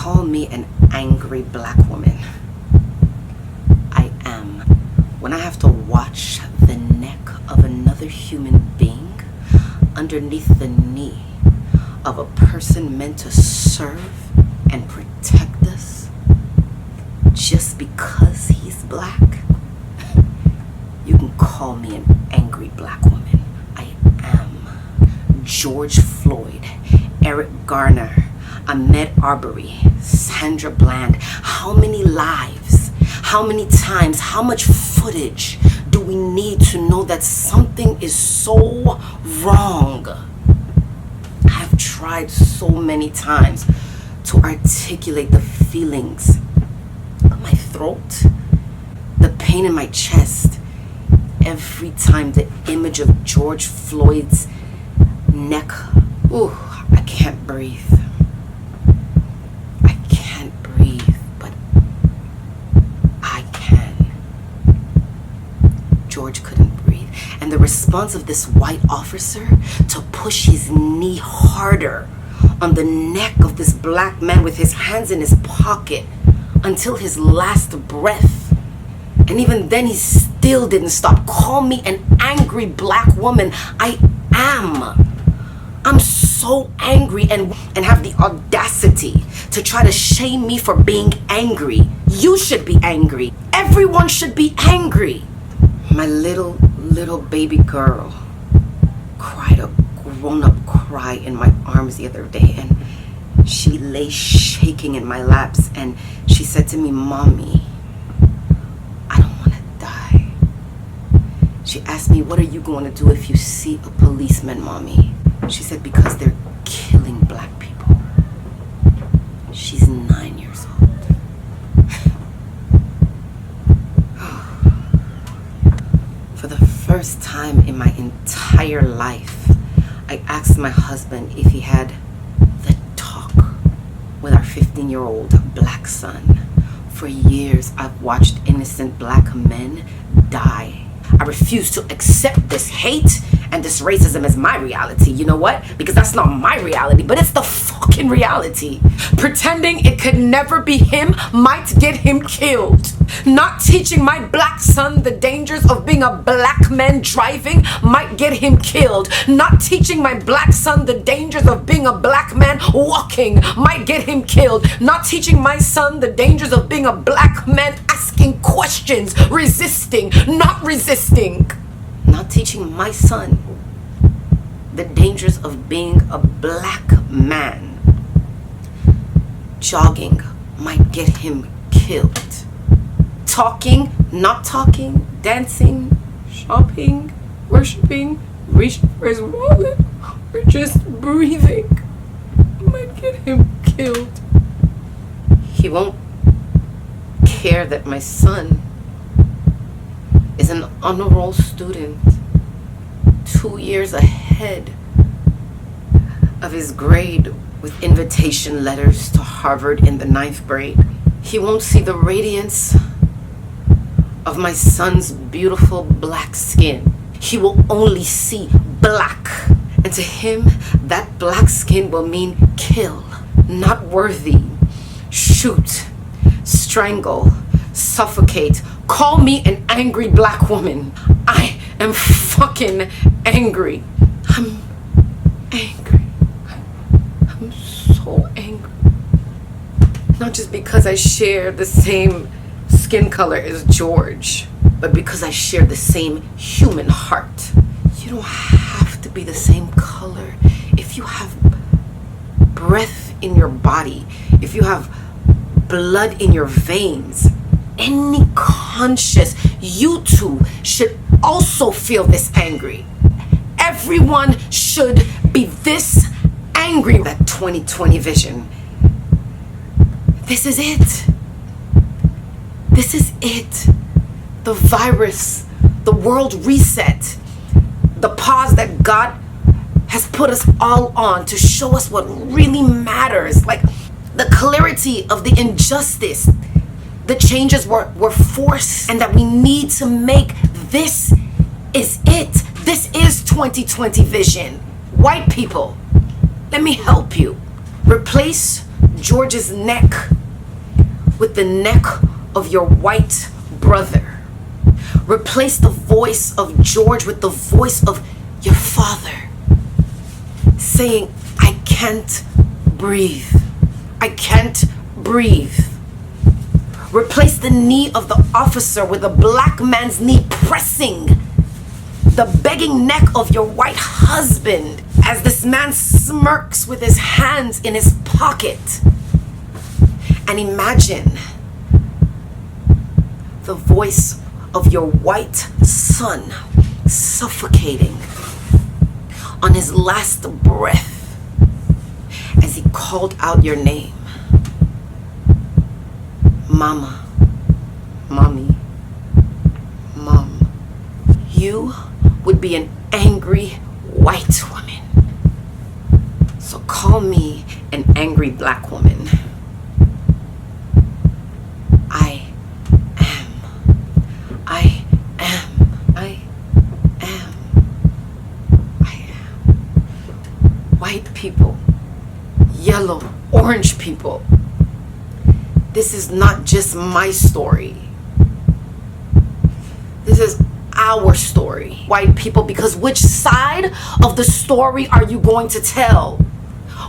Call me an angry black woman. I am. When I have to watch the neck of another human being underneath the knee of a person meant to serve and protect us just because he's black, you can call me an angry black woman. I am. George Floyd, Eric Garner, Ahmaud Arbery, Sandra Bland. How many lives, how many times, how much footage do we need to know that something is so wrong? I've tried so many times to articulate the feelings of my throat, the pain in my chest, every time the image of George Floyd's neck. Ooh, I can't breathe. I can't breathe, but I can. George couldn't breathe. And the response of this white officer to push his knee harder on the neck of this black man with his hands in his pocket until his last breath. And even then he still didn't stop. Call me an angry black woman. I am. I'm so angry and have the audacity to try to shame me for being angry. You should be angry. Everyone should be angry. My little baby girl cried a grown-up cry in my arms the other day, and she lay shaking in my laps, and she said to me, "Mommy, I don't want to die." She asked me, "What are you going to do if you see a policeman, Mommy?" She said, "Because they're killing black people." She's 9 years old. For the first time in my entire life, I asked my husband if he had the talk with our 15-year-old black son. For years, I've watched innocent black men die. I refuse to accept this hate and this racism as my reality. You know what? Because that's not my reality, but it's the fucking reality. Pretending it could never be him might get him killed. Not teaching my black son the dangers of being a black man driving might get him killed. Not teaching my black son the dangers of being a black man walking might get him killed. Not teaching my son the dangers of being a black man asking questions, resisting, not resisting. Not teaching my son the dangers of being a black man jogging might get him killed. Talking, not talking, dancing, shopping, worshiping, reaching for his wallet, or just breathing might get him killed. He won't care that my son is an honor roll student 2 years ahead of his grade with invitation letters to Harvard in the 9th grade. He won't see the radiance of my son's beautiful black skin. He will only see black. And to him, that black skin will mean kill, not worthy, shoot, strangle, suffocate. Call me an angry black woman. I am fucking angry. I'm angry. I'm so angry. Not just because I share the same skin color as George, but because I share the same human heart. You don't have to be the same color. If you have breath in your body, if you have blood in your veins, any conscious, you too should also feel this angry. Everyone should be this angry. That 2020 vision. This is it. This is it. The virus, the world reset, the pause that God has put us all on to show us what really matters. Like the clarity of the injustice. The changes were forced and that we need to make. This is it. This is 2020 vision. White people, let me help you. Replace George's neck with the neck of your white brother. Replace the voice of George with the voice of your father, saying, I can't breathe. I can't breathe. Replace the knee of the officer with a black man's knee, pressing the begging neck of your white husband as this man smirks with his hands in his pocket. And imagine the voice of your white son suffocating on his last breath as he called out your name. Mama, mommy, mom. You would be an angry white woman. So call me an angry black woman. I am. White people, yellow, orange people. This is not just my story. This is our story, white people, because which side of the story are you going to tell?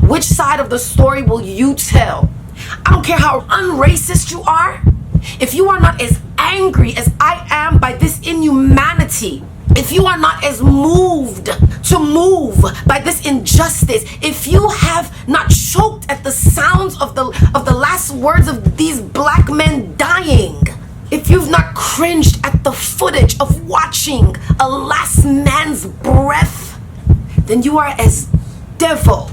Which side of the story will you tell? I don't care how unracist you are. If you are not as angry as I am by this inhumanity, if you are not as moved to move by this injustice, if you have not choked at the sounds of the last words of these black men dying, if you've not cringed at the footage of watching a last man's breath, then you are as devil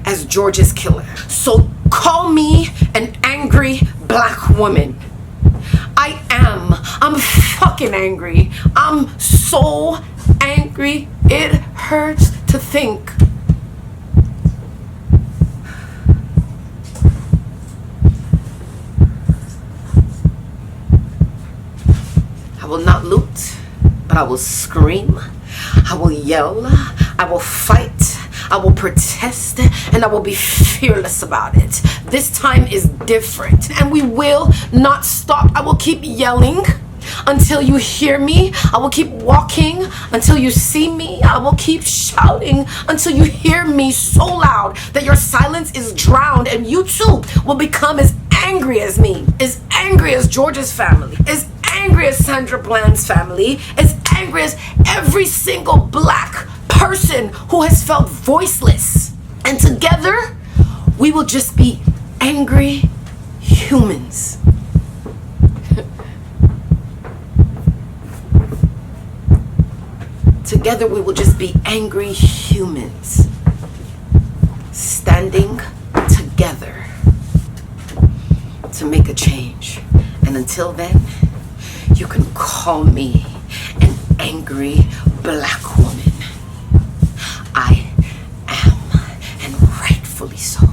as George's killer. So call me an angry black woman. I'm fucking angry. I'm so angry. It hurts to think. I will not loot, but I will scream. I will yell. I will fight. I will protest, and I will be fearless about it. This time is different, and we will not stop. I will keep yelling until you hear me. I will keep walking until you see me. I will keep shouting until you hear me so loud that your silence is drowned, and you too will become as angry as me, as angry as George's family, as angry as Sandra Bland's family, as angry as every single black person who has felt voiceless. And together, we will just be angry humans. Together, we will just be angry humans, standing together to make a change. And until then, you can call me an angry black woman. I am, and rightfully so.